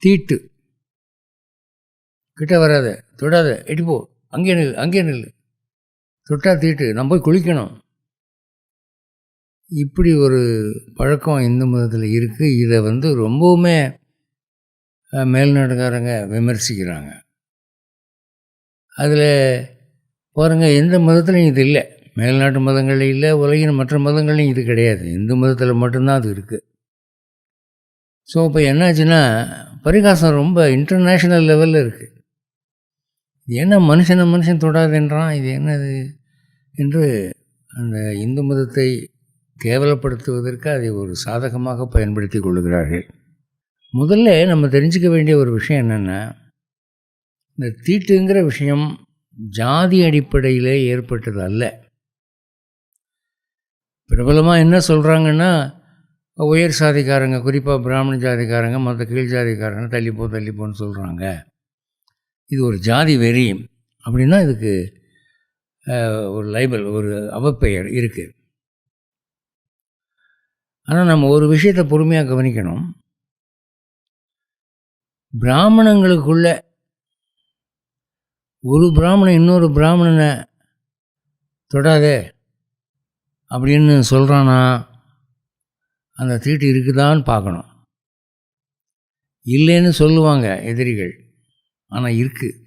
தீட்டு. கிட்ட வராத, தொடாத, எட்டிப்போ, அங்கே நில், அங்கே நில், தொட்டா தீட்டு, நான் போய் குளிக்கணும். இப்படி ஒரு பழக்கம் இந்து மதத்தில் இருக்குது. இதை ரொம்பவுமே மேல்நாட்டுக்காரங்க விமர்சிக்கிறாங்க. அதில் பாருங்கள், எந்த மதத்துலையும் இது இல்லை. மேல்நாட்டு மதங்கள் இல்லை, உலகின் மற்ற மதங்கள்லையும் இது கிடையாது. இந்து மதத்தில் மட்டும்தான் அது இருக்குது. ஸோ இப்போ என்னாச்சுன்னா, பரிகாசம் ரொம்ப இன்டர்நேஷ்னல் லெவலில் இருக்குது. ஏன்னா மனுஷன் தொடாதுன்றான், இது என்னது என்று அந்த இந்து மதத்தை கேவலப்படுத்துவதற்கு அதை ஒரு சாதகமாக பயன்படுத்தி கொள்கிறார்கள். முதல்ல நம்ம தெரிஞ்சுக்க வேண்டிய ஒரு விஷயம் என்னென்னா, இந்த தீட்டுங்கிற விஷயம் ஜாதி அடிப்படையில் ஏற்பட்டது அல்ல. பிரபலமாக என்ன சொல்கிறாங்கன்னா, உயர் சாதிக்காரங்க, குறிப்பாக பிராமண ஜாதிக்காரங்க மற்ற கீழ் ஜாதிக்காரங்க தள்ளிப்போன்னு சொல்கிறாங்க. இது ஒரு ஜாதி வெறி அப்படின்னா இதுக்கு ஒரு லைபல், ஒரு அவப்பெயர் இருக்குது. ஆனால் நம்ம ஒரு விஷயத்தை பொறுமையாக கவனிக்கணும். பிராமணங்களுக்குள்ள ஒரு பிராமணன் இன்னொரு பிராமணனை தொடாதே அப்படின்னு சொல்கிறானா, அந்த தீட்டு இருக்குதான்னு பார்க்கணும். இல்லைன்னு சொல்லுவாங்க எதிரிகள், ஆனால் இருக்குது.